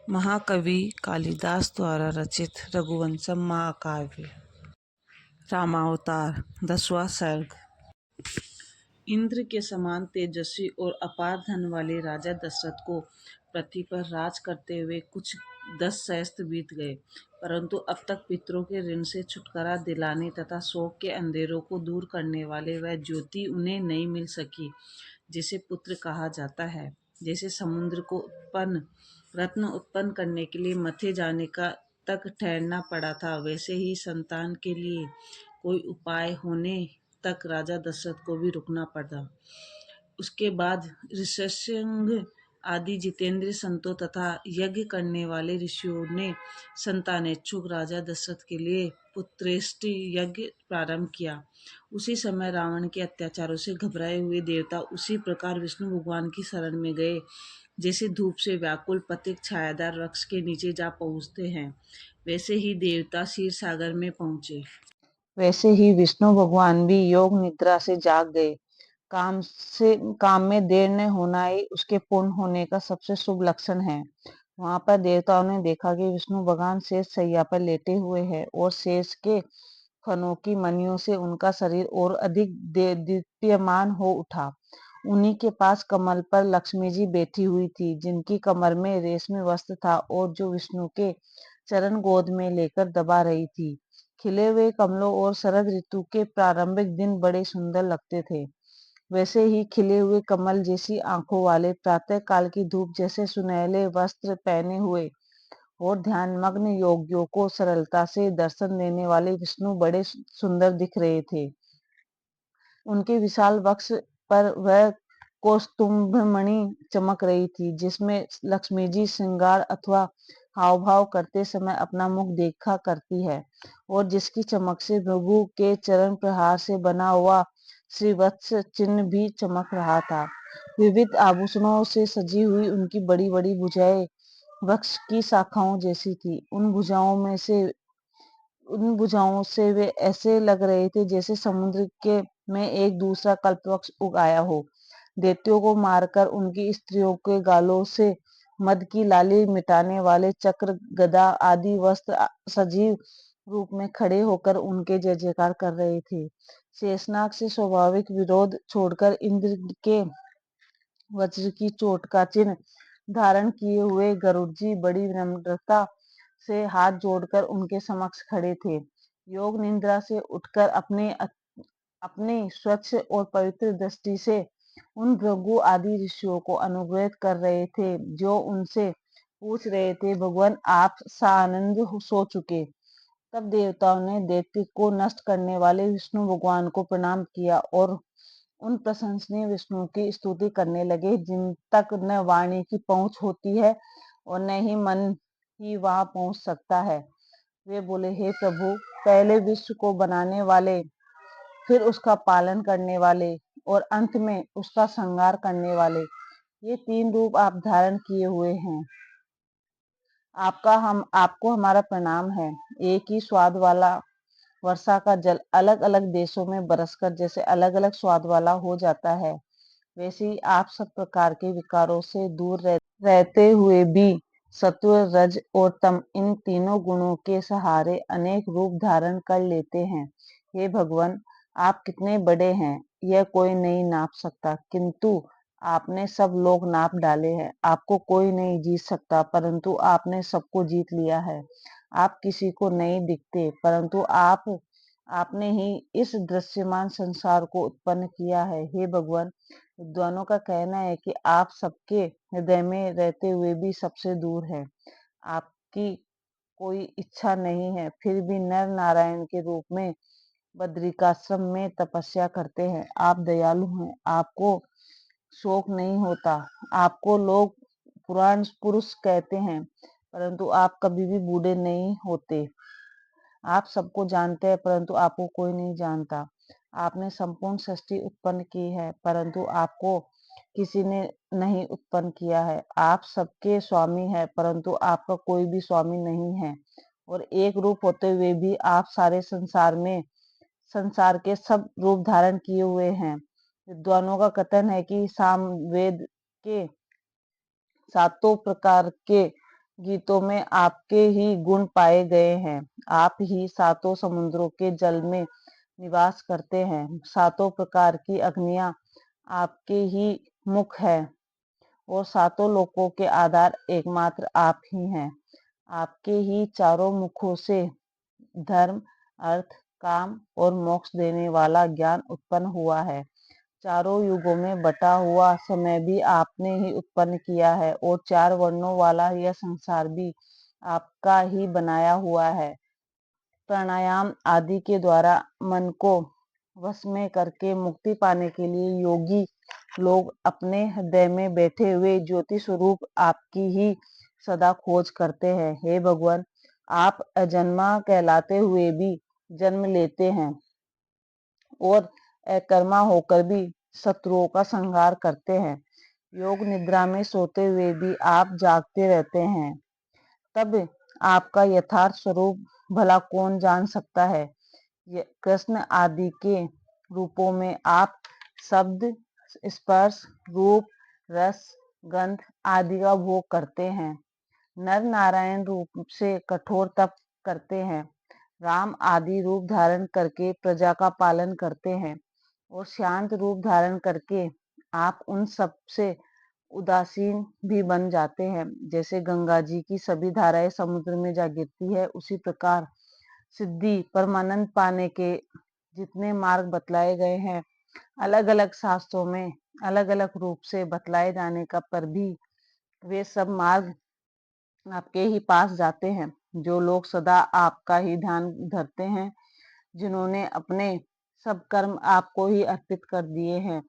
महाकवि कालिदास द्वारा रचित रघुवंशम महाकाव्य। रामावतार 10वां सर्ग। इंद्र के समान तेजस्वी और अपार धन वाले राजा दशरथ को पृथ्वी पर राज करते हुए कुछ 10 सहस्त्र बीत गए, परंतु अब तक पितरों के ऋण से छुटकारा दिलाने तथा शोक के अंधेरों को दूर करने वाले वह ज्योति उन्हें नहीं मिल सकी जिसे पुत्र कहा जाता है। जैसे समुद्र को रत्न उत्पन्न करने के लिए मथे जाने का तक ठहरना पड़ा था, वैसे ही संतान के लिए कोई उपाय होने तक राजा दशरथ को भी रुकना पड़ा। उसके बाद ऋष्यशृंग आदि जितेंद्र संतों तथा यज्ञ करने वाले ऋषियों ने संतानेच्छुक राजा दशरथ के लिए पुत्रेष्टि यज्ञ प्रारंभ किया। उसी समय रावण के अत्याचारों से घबराए हुए देवता उसी प्रकार विष्णु भगवान की शरण में गए, जैसे धूप से व्याकुल पथिक छायादार वृक्ष के नीचे जा पहुँचते हैं, वैसे ही देवता क्षीर सागर में पहुँचे। वैसे ही विष्णु भगवान भी योग निद्रा से जाग गए। काम में देर न होना ही उसके पूर्ण होने का सबसे शुभ लक्षण है। वहां पर देवताओं ने देखा कि विष्णु भगवान शेष शैया पर लेटे हुए हैं और शेष के फनों की मणियों से उनका शरीर और अधिक दीप्यमान हो उठा। उन्हीं के पास कमल पर लक्ष्मी जी बैठी हुई थी, जिनकी कमर में रेशमी वस्त्र था और जो विष्णु के चरण गोद में लेकर दबा रही थी। खिले हुए कमलों और शरद ऋतु के प्रारंभिक दिन बड़े सुंदर लगते थे। वैसे ही खिले हुए कमल जैसी आंखों वाले, प्रातः काल की धूप जैसे सुनहले वस्त्र पहने हुए और ध्यानमग्न योगियों को सरलता से दर्शन देने वाले विष्णु बड़े सुंदर दिख रहे थे। उनके विशाल वक्ष पर वह कौस्तुभमणि चमक रही थी, जिसमें लक्ष्मी जी श्रृंगार अथवा हाव भाव करते समय अपना मुख देखा करती है और जिसकी चमक से भृगु के चरण प्रहार से बना हुआ श्रीवत्स चिन्ह भी चमक रहा था। विविध आभूषणों से सजी हुई उनकी बड़ी बड़ी भुजाएं वृक्ष की शाखाओं जैसी थी। उन भुजाओं से वे ऐसे लग रहे थे जैसे समुद्र के में एक दूसरा कल्पवृक्ष उगाया हो। दैत्यों को मारकर उनकी स्त्रियों के गालों से मद की लाली मिटाने वाले चक्र, गदा आदि वस्त्र सजीव रूप में खड़े होकर उनके जय जयकार कर रहे थे। शेषनाग से स्वाभाविक विरोध छोड़कर इंद्र के वज्र की चोट का चिन्ह धारण किए हुए गरुड़ जी बड़ी विनम्रता से हाथ जोड़कर उनके समक्ष खड़े थे। योग निद्रा से उठकर अपने स्वच्छ और पवित्र दृष्टि से उन भृगु आदि ऋषियों को अनुग्रहित कर रहे थे, जो उनसे पूछ रहे थे, भगवान आप सानंद सो चुके। तब देवताओं ने दैत्य को नष्ट करने वाले विष्णु भगवान को प्रणाम किया और उन प्रशंसनीय विष्णु की स्तुति करने लगे, जिन तक न वाणी की पहुंच होती है और न ही मन ही वहां पहुंच सकता है। वे बोले, हे प्रभु, पहले विश्व को बनाने वाले, फिर उसका पालन करने वाले और अंत में उसका संहार करने वाले, ये 3 रूप आप धारण किए हुए हैं। आपको हमारा प्रणाम है। एक ही स्वाद वाला वर्षा का जल अलग अलग देशों में बरसकर जैसे अलग अलग स्वाद वाला हो जाता है, वैसे ही आप सब प्रकार के विकारों से दूर रहते हुए भी सत्व, रज और तम, इन तीनों गुणों के सहारे अनेक रूप धारण कर लेते हैं। हे भगवान, आप कितने बड़े हैं, यह कोई नहीं नाप सकता, किंतु आपने सब लोग नाप डाले हैं। आपको कोई नहीं जीत सकता, परंतु आपने सबको जीत लिया है। आप किसी को नहीं दिखते, परंतु आपने ही इस दृश्यमान संसार को उत्पन्न किया है। हे भगवान, विद्वानों का कहना है कि आप सबके हृदय में रहते हुए भी सबसे दूर है। आपकी कोई इच्छा नहीं है, फिर भी नर नारायण के रूप में बद्रिकाश्रम में तपस्या करते हैं। आप दयालु हैं, आपको शोक नहीं होता। आपको लोग पुराण पुरुष कहते हैं, परंतु आप कभी भी बूढ़े नहीं होते। आप सबको जानते हैं, परंतु आपको कोई नहीं जानता। आपने संपूर्ण सृष्टि उत्पन्न की है, परंतु आपको किसी ने नहीं उत्पन्न किया है। आप सबके स्वामी है, परंतु आपका कोई भी स्वामी नहीं है। और एक रूप होते हुए भी आप सारे संसार के सब रूप धारण किए हुए हैं। विद्वानों का कथन है कि सामवेद के 7 प्रकार के गीतों में आपके ही गुण पाए गए हैं। आप ही सातों समुद्रों के जल में निवास करते हैं। सातों प्रकार की अग्नियां आपके ही मुख है और सातों लोकों के आधार एकमात्र आप ही हैं। आपके ही चारों मुखों से धर्म, अर्थ, काम और मोक्ष देने वाला ज्ञान उत्पन्न हुआ है। चारों युगों में बटा हुआ समय भी आपने ही उत्पन्न किया है और चार वर्णों वाला यह संसार भी आपका ही बनाया हुआ है। प्राणायाम आदि के द्वारा मन को वश में करके मुक्ति पाने के लिए योगी लोग अपने हृदय में बैठे हुए ज्योति स्वरूप आपकी ही सदा खोज करते हैं। हे भगवान, आप अजन्मा कहलाते हुए भी जन्म लेते हैं और अकर्मा होकर भी शत्रुओं का संहार करते हैं। योग निद्रा में सोते हुए भी आप जागते रहते हैं। तब आपका यथार्थ स्वरूप भला कौन जान सकता है। कृष्ण आदि के रूपों में आप शब्द, स्पर्श, रूप, रस, गंध आदि का भोग करते हैं। नर नारायण रूप से कठोर तप करते हैं। राम आदि रूप धारण करके प्रजा का पालन करते हैं और शांत रूप धारण करके आप उन सब से उदासीन भी बन जाते हैं। जैसे गंगा जी की सभी धाराएं समुद्र में जा गिरती है, उसी प्रकार सिद्धि परमानंद पाने के जितने मार्ग बतलाए गए हैं, अलग अलग शास्त्रों में अलग अलग रूप से बतलाए जाने का पर भी वे सब मार्ग आपके ही पास जाते हैं। जो लोग सदा आपका ही ध्यान धरते हैं, जिन्होंने अपने सब कर्म आपको ही अर्पित कर दिए हैं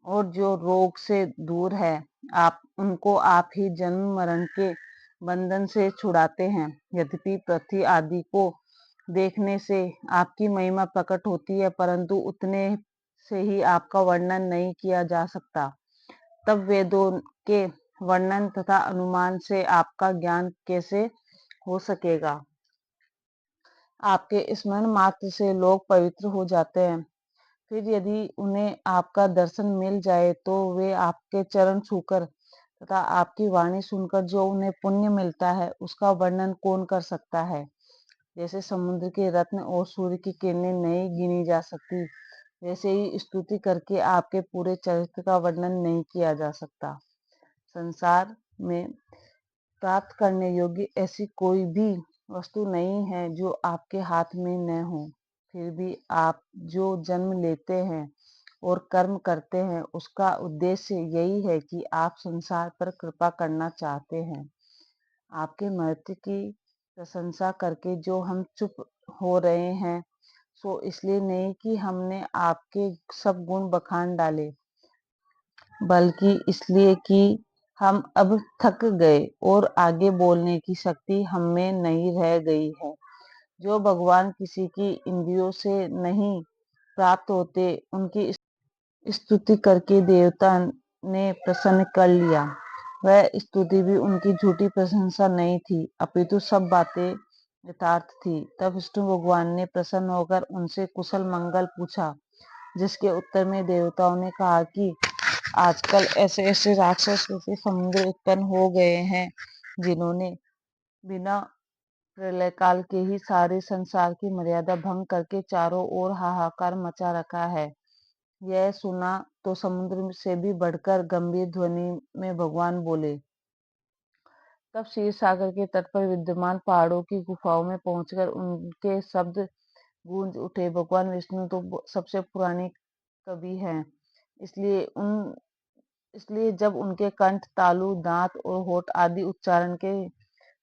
और जो रोग से दूर है, आप उनको आप ही जन्म मरण के बंधन से छुड़ाते हैं। यद्यपि पृथ्वी आदि को देखने से आपकी महिमा प्रकट होती है, परंतु उतने से ही आपका वर्णन नहीं किया जा सकता। तब वेदों के वर्णन तथा अनुमान से आपका ज्ञान कैसे हो सकेगा। आपके स्मरण मात्र से लोग पवित्र हो जाते हैं। फिर यदि उन्हें आपका दर्शन मिल जाए तो वे आपके चरण छूकर तथा आपकी वाणी सुनकर जो उन्हें पुण्य मिलता है, उसका वर्णन कौन कर सकता है। जैसे समुद्र के रत्न और सूर्य की किरणें नहीं गिनी जा सकती, वैसे ही स्तुति करके आपके पूरे चरित्र का वर्णन नहीं किया जा सकता। संसार में प्राप्त करने योग्य ऐसी कोई भी वस्तु नहीं है जो आपके हाथ में न हो। फिर भी आप जो जन्म लेते हैं और कर्म करते हैं, उसका उद्देश्य यही है कि आप संसार पर कृपा करना चाहते हैं। आपके महत्व की प्रशंसा करके जो हम चुप हो रहे हैं, सो इसलिए नहीं कि हमने आपके सब गुण बखान डाले, बल्कि इसलिए कि हम अब थक गए और आगे बोलने की शक्ति हम में नहीं रह गई है। जो भगवान किसी की इंद्रियों से नहीं प्राप्त होते, उनकी स्तुति करके देवता ने प्रसन्न कर लिया। वह स्तुति भी उनकी झूठी प्रशंसा नहीं थी, अपितु सब बातें यथार्थ थी। तब विष्णु भगवान ने प्रसन्न होकर उनसे कुशल मंगल पूछा, जिसके उत्तर में देवताओं ने कहा कि आजकल ऐसे ऐसे राक्षस जैसे समुद्र उत्पन्न हो गए हैं, जिन्होंने बिना प्रलय काल के ही सारे संसार की मर्यादा भंग करके चारों ओर हाहाकार मचा रखा है। यह सुना तो समुद्र से भी बढ़कर गंभीर ध्वनि में भगवान बोले। तब क्षीर सागर के तट पर विद्यमान पहाड़ों की गुफाओं में पहुंचकर उनके शब्द गूंज उठे। भगवान विष्णु तो सबसे पुराने कवि हैं, इसलिए जब उनके कंठ, तालु, दांत और होठ आदि उच्चारण के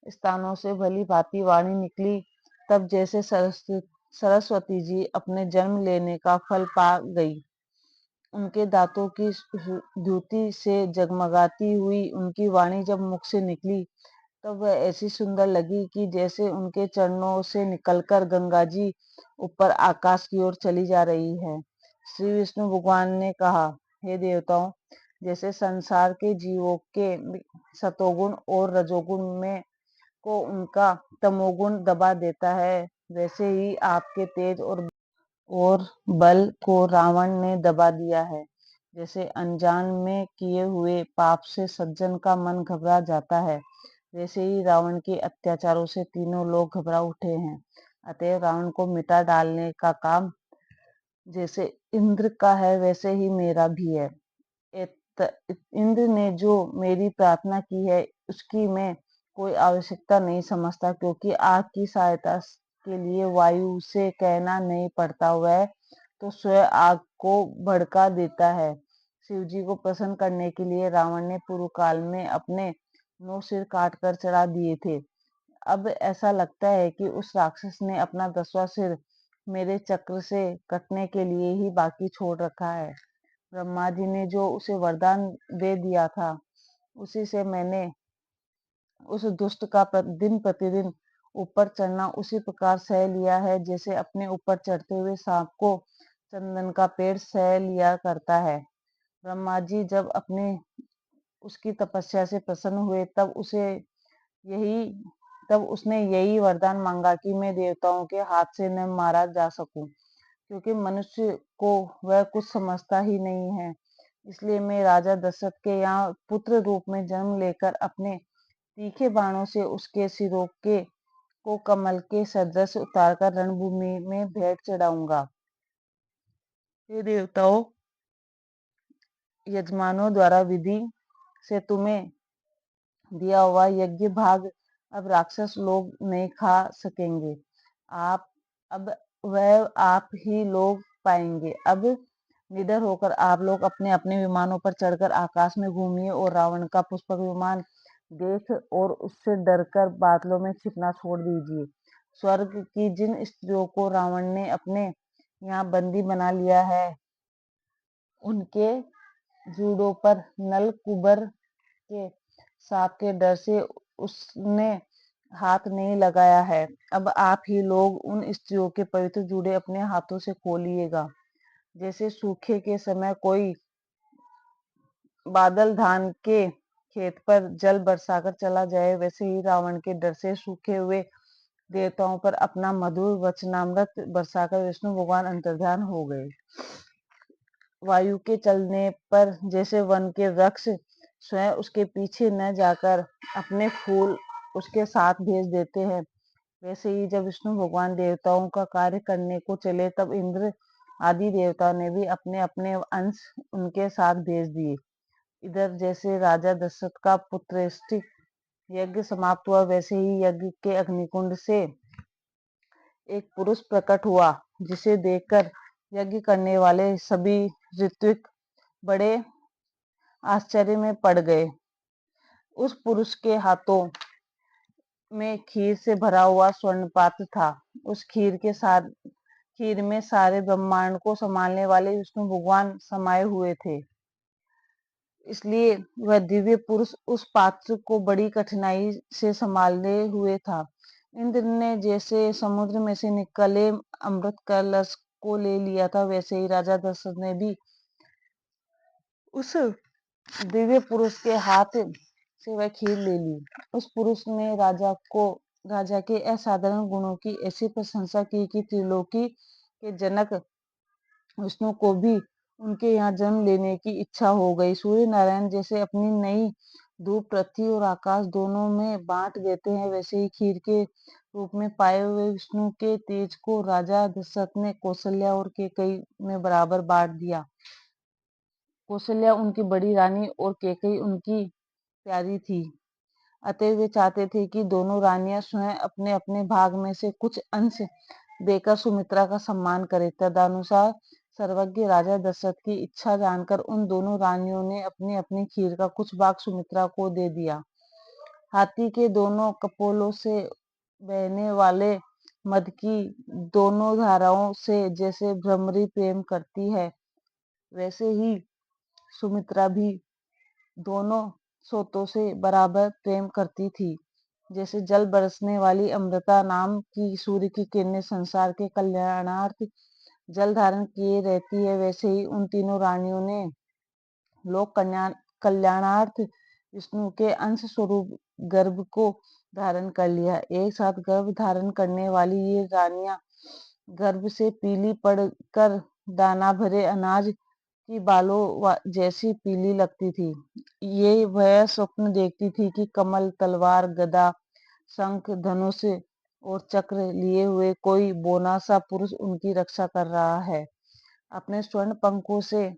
स्थानों से भली भांति वाणी निकली, तब जैसे सरस्वती जी अपने जन्म लेने का फल पा गई। उनके दांतों की द्युति से जगमगाती हुई उनकी वाणी जब मुख से निकली, तब वह ऐसी सुंदर लगी कि जैसे उनके चरणों से निकलकर गंगा जी ऊपर आकाश की ओर चली जा रही है। श्री विष्णु भगवान ने कहा, हे देवताओं, जैसे संसार के जीवों के सतोगुण और रजोगुण में को उनका तमोगुण दबा देता है, वैसे ही आपके तेज और बल को रावण ने दबा दिया है। जैसे अनजान में किए हुए पाप से सज्जन का मन घबरा जाता है, वैसे ही रावण के अत्याचारों से तीनों लोग घबरा उठे हैं। अतएव रावण को मिटा डालने का काम जैसे इंद्र का है वैसे ही मेरा भी है। इंद्र ने जो मेरी प्रार्थना की है उसकी मैं कोई आवश्यकता नहीं समझता, क्योंकि आग की सहायता के लिए वायु से कहना नहीं पड़ता, वह तो स्वयं आग को भड़का देता है। शिव जी को प्रसन्न करने के लिए रावण ने पूर्व काल में अपने 9 सिर काट कर चढ़ा दिए थे। अब ऐसा लगता है कि उस राक्षस ने अपना 10वां सिर मेरे चक्र से कटने के लिए ही बाकी छोड़ रखा है। ब्रह्मा जी ने जो उसे वरदान दे दिया था, उसी से मैंने उस दुष्ट का दिन प्रतिदिन ऊपर चढ़ना उसी प्रकार सह लिया है, जैसे अपने ऊपर चढ़ते हुए सांप को चंदन का पेड़ सह लिया करता है। ब्रह्मा जी जब अपने उसकी तपस्या से प्रसन्न हुए, यही तब उसने यही वरदान मांगा कि मैं देवताओं के हाथ से न मारा जा सकूं, क्योंकि मनुष्य को वह कुछ समझता ही नहीं है। इसलिए मैं राजा दशरथ के यहाँ पुत्र रूप में जन्म लेकर अपने तीखे बाणों से उसके सिरों के को कमल के सदृश उतारकर रणभूमि में भेंट चढ़ाऊंगा। हे देवताओं, यजमानों द्वारा विधि से तुम्हें दिया हुआ यज्ञ भाग अब राक्षस लोग नहीं खा सकेंगे। आप अब वह आप ही लोग पाएंगे। अब निडर होकर आप लोग अपने अपने विमानों पर चढ़कर आकाश में घूमिए और रावण का पुष्पक विमान देख और उससे डरकर बादलों में छिपना छोड़ दीजिए। स्वर्ग की जिन स्त्रियों को रावण ने अपने यहाँ बंदी बना लिया है, उनके जूड़ों पर नल कुबर के सांप के डर से उसने हाथ नहीं लगाया है। अब आप ही लोग उन स्त्रियों के पवित्र जूड़े अपने हाथों से खोलिएगा। जैसे सूखे के समय कोई बादल धान के खेत पर जल बरसाकर चला जाए, वैसे ही रावण के डर से सूखे हुए देवताओं पर अपना मधुर वचनामृत बरसाकर विष्णु भगवान अंतर्ध्यान हो गए। वायु के चलने पर जैसे वन के वृक्ष स्वयं उसके पीछे न जाकर अपने फूल उसके साथ भेज देते हैं, वैसे ही जब विष्णु भगवान देवताओं का कार्य करने को चले, तब इंद्र आदि देवताओं ने भी अपने अपने अंश उनके साथ भेज दिए। इधर जैसे राजा दशरथ का पुत्रेष्टि यज्ञ समाप्त हुआ, वैसे ही यज्ञ के अग्निकुंड से एक पुरुष प्रकट हुआ, जिसे देखकर यज्ञ करने वाले सभी ऋत्विक बड़े आश्चर्य में पड़ गए। उस पुरुष के हाथों में खीर से भरा हुआ स्वर्ण पात्र था। उस खीर में सारे ब्रह्मांड को संभालने वाले विष्णु भगवान समाये हुए थे। इसलिए वह दिव्य पुरुष उस पात्र को बड़ी कठिनाई से संभालने हुए था। इंद्र ने जैसे समुद्र में से निकले अमृत कलश को ले लिया था, वैसे ही राजा दशरथ ने भी उस दिव्य पुरुष के हाथ से वह खीर ले ली। उस पुरुष ने राजा के असाधारण गुणों की ऐसी प्रशंसा की कि त्रिलोकी के जनक विष्णु को भी उनके यहाँ जन्म लेने की इच्छा हो गई। सूर्य नारायण जैसे अपनी नई धूप पृथ्वी और आकाश दोनों में बांट देते हैं, वैसे ही खीर के रूप में पाए हुए विष्णु के तेज को राजा दशरथ ने कौशल्या और केकई में बराबर बांट दिया। कौशल्या उनकी बड़ी रानी और केकई उनकी प्यारी थी। अतः वे चाहते थे कि दोनों रानियां स्वयं अपने अपने भाग में से कुछ अंश देकर सुमित्रा का सम्मान करें। तदनुसार सर्वज्ञ राजा दशरथ की इच्छा जानकर उन दोनों रानियों ने अपनी अपनी खीर का कुछ भाग सुमित्रा को दे दिया। हाथी के दोनों कपोलों से बहने वाले मद की दोनों धाराओं से जैसे भ्रमरी प्रेम करती है, वैसे ही सुमित्रा भी दोनों सोतों से बराबर प्रेम करती थी। जैसे जल बरसने वाली अमृता नाम की सूर्य की किरणें संसार के कल्याणार्थ जल धारण किए रहती है, वैसे ही उन तीनों रानियों ने लोक कल्याणार्थ विष्णु के अंश स्वरूप गर्भ को धारण कर लिया। एक साथ गर्भ धारण करने वाली ये रानियां गर्भ से पीली पड़कर दाना भरे अनाज की बालों जैसी पीली लगती थी। ये वह स्वप्न देखती थी कि कमल, तलवार, गदा, शंख, धनुष और चक्र लिए हुए कोई बौना सा पुरुष उनकी रक्षा कर रहा है। अपने स्वर्ण पंखों से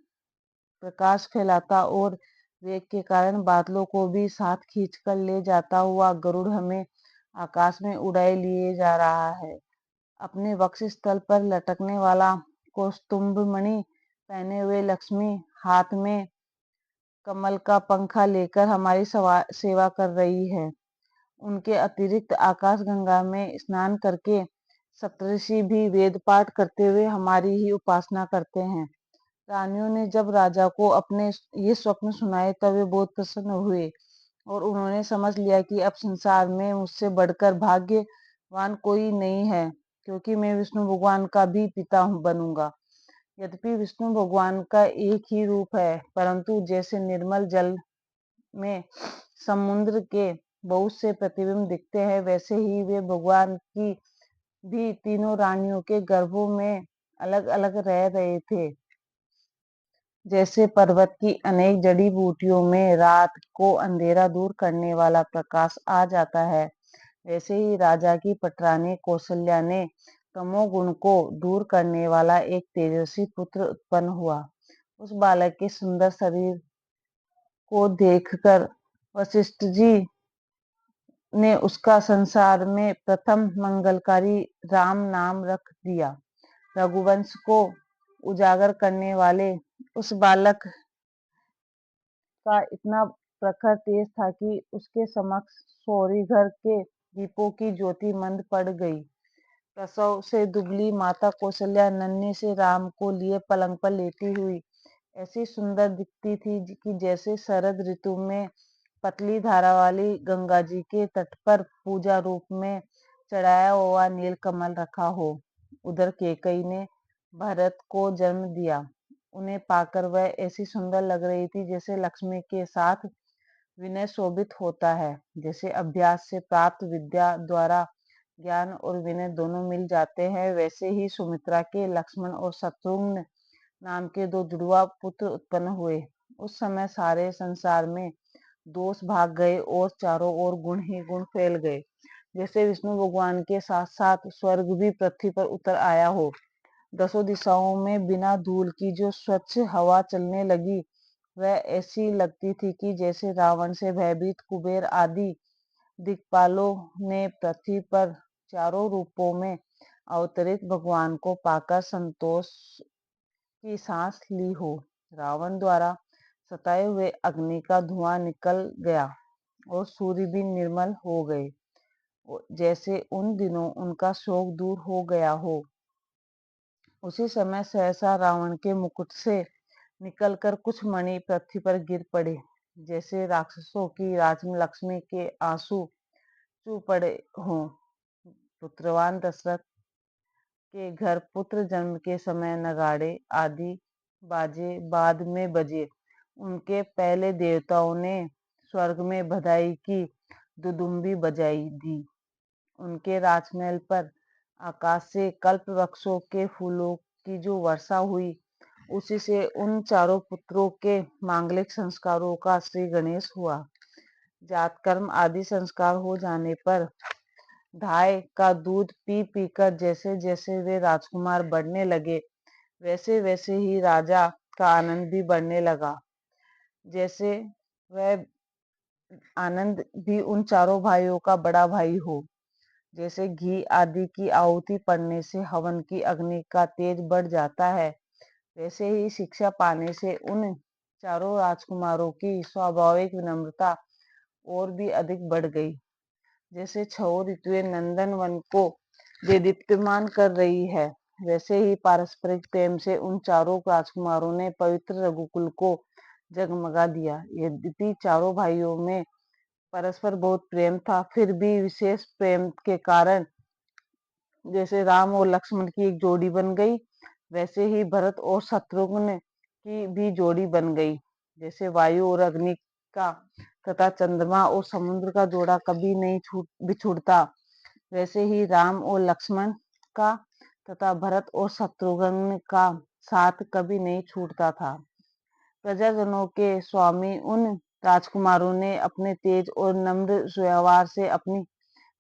प्रकाश फैलाता और वेग के कारण बादलों को भी साथ खींचकर ले जाता हुआ गरुड़ हमें आकाश में उड़ाए लिए जा रहा है। अपने वक्ष स्थल पर लटकने वाला कौस्तुभ मणि पहने हुए लक्ष्मी हाथ में कमल का पंखा लेकर हमारी सेवा कर रही है। उनके अतिरिक्त आकाश गंगा में स्नान करके सप्तऋषि भी वेद पाठ करते हुए हमारी ही उपासना करते हैं। रानियों ने जब राजा को अपने ये स्वप्न सुनाए तब वे बहुत प्रसन्न हुए और उन्होंने समझ लिया कि अब संसार में मुझसे बढ़कर भाग्यवान कोई नहीं है, क्योंकि मैं विष्णु भगवान का भी पिता बनूंगा। यद्यपि विष्णु भगवान का एक ही रूप है, परंतु जैसे निर्मल जल में समुद्र के बहुत से प्रतिबिंब दिखते हैं, वैसे ही वे भगवान की भी तीनों रानियों के गर्भों में अलग अलग रह रहे थे। जैसे पर्वत की अनेक जड़ी बूटियों में रात को अंधेरा दूर करने वाला प्रकाश आ जाता है, वैसे ही राजा की पटरानी कौशल्या ने तमोगुण को दूर करने वाला एक तेजस्वी पुत्र उत्पन्न हुआ। उस बालक के सुंदर शरीर को देखकर वशिष्ठ जी ने उसका संसार में प्रथम मंगलकारी राम नाम रख दिया। रघुवंश को उजागर करने वाले उस बालक का इतना प्रखर तेज था कि उसके समक्ष सौरी घर के दीपों की ज्योति मंद पड़ गई। प्रसव से दुबली माता कौशल्या नन्हे से राम को लिए पलंग पर लेटी हुई ऐसी सुंदर दिखती थी कि जैसे शरद ऋतु में पतली धारा वाली गंगा जी के तट पर पूजा रूप में चढ़ाया हुआ नीलकमल रखा हो। उधर कैकेयी ने भरत को जन्म दिया। उन्हें पाकर वह ऐसी सुंदर लग रही थी जैसे लक्ष्मी के साथ विनय शोभित होता है। जैसे अभ्यास से प्राप्त विद्या द्वारा ज्ञान और विनय दोनों मिल जाते हैं, वैसे ही सुमित्रा के लक्ष्मण और शत्रुघ्न नाम के दो जुड़वा पुत्र उत्पन्न हुए। उस समय सारे संसार में दोष भाग गए और चारों ओर गुण ही गुण फैल गए। जैसे विष्णु भगवान के साथ साथ स्वर्ग भी पृथ्वी पर उतर आया हो। दसों दिशाओं में बिना धूल की जो स्वच्छ हवा चलने लगी, वह ऐसी लगती थी कि जैसे रावण से भयभीत कुबेर आदि दिक्पालों ने पृथ्वी पर चारों रूपों में अवतरित भगवान को पाकर संतोष की सांस ली हो। रावण द्वारा सताए हुए अग्नि का धुआं निकल गया और सूर्य भी निर्मल हो गए, जैसे उन दिनों उनका शोक दूर हो गया हो। उसी समय सहसा रावण के मुकुट से निकलकर कुछ मणि पृथ्वी पर गिर पड़े, जैसे राक्षसों की राजलक्ष्मी के आंसू चू पड़े हों। पुत्रवान दशरथ के घर पुत्र जन्म के समय नगाड़े आदि बाजे बाद में बजे। उनके पहले देवताओं ने स्वर्ग में बधाई की दुदुम्बी बजाई दी। उनके राजमहल पर आकाश से कल्प वृक्षों के फूलों की जो वर्षा हुई, उसी से उन चारों पुत्रों के मांगलिक संस्कारों का श्री गणेश हुआ। जात कर्म आदि संस्कार हो जाने पर धाय का दूध पी पीकर जैसे जैसे वे राजकुमार बढ़ने लगे, वैसे वैसे ही राजा का आनंद भी बढ़ने लगा। जैसे वह आनंद भी उन चारों भाइयों का बड़ा भाई हो। जैसे घी आदि की आहुति पड़ने से हवन की अग्नि का तेज बढ़ जाता है, वैसे ही शिक्षा पाने से उन चारों राजकुमारों की स्वाभाविक विनम्रता और भी अधिक बढ़ गई। जैसे छह ऋतुएं नंदन वन को दीप्तिमान कर रही है, वैसे ही पारस्परिक प्रेम से उन चारों राजकुमारों ने पवित्र रघुकुल को जगमगा दिया। यद्यपि चारों भाइयों में परस्पर बहुत प्रेम था, फिर भी विशेष प्रेम के कारण जैसे राम और लक्ष्मण की एक जोड़ी बन गई, वैसे ही भरत और शत्रुघ्न की भी जोड़ी बन गई। जैसे वायु और अग्नि का तथा चंद्रमा और समुद्र का जोड़ा कभी नहीं बिछुड़ता, वैसे ही राम और लक्ष्मण का तथा भरत और शत्रुघ्न का साथ कभी नहीं छूटता था। प्रजाजनों के स्वामी उन राजकुमारों ने अपने तेज और नम्र व्यवहार से अपनी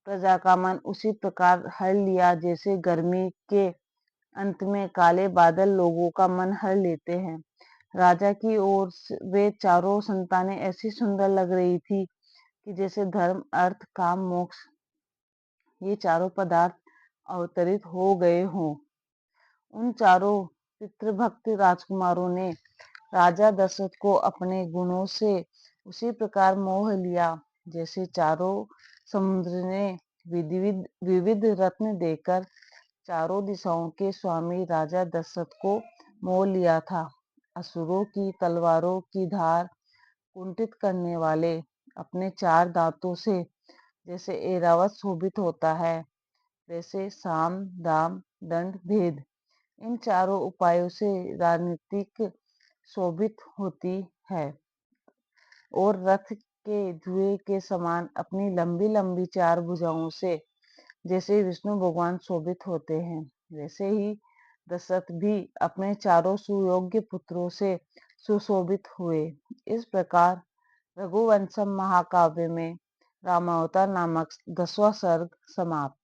प्रजा का मन उसी प्रकार हर लिया जैसे गर्मी के अंत में काले बादल लोगों का मन हर लेते हैं। राजा की ओर वे चारों संतानें ऐसी सुंदर लग रही थी कि जैसे धर्म, अर्थ, काम, मोक्ष ये चारों पदार्थ अवतरित हो गए हों। उन चारों पितृभक्त राजकुमारों ने राजा दशरथ को अपने गुणों से उसी प्रकार मोह लिया जैसे चारों समुद्र ने विविध विविध रत्न देकर चारों दिशाओं के स्वामी राजा दशरथ को मोह लिया था। असुरों की तलवारों की धार कुंठित करने वाले अपने चार दांतों से जैसे ऐरावत शोभित होता है, वैसे साम, दाम, दंड, भेद इन चारों उपायों से राजनीतिक शोभित होती है और रथ के धुएं के समान अपनी लंबी लंबी चार भुजाओं से जैसे विष्णु भगवान शोभित होते हैं, वैसे ही दशरथ भी अपने चारों सुयोग्य पुत्रों से सुशोभित हुए। इस प्रकार रघुवंशम महाकाव्य में रामावतार नामक 10वां सर्ग समाप्त।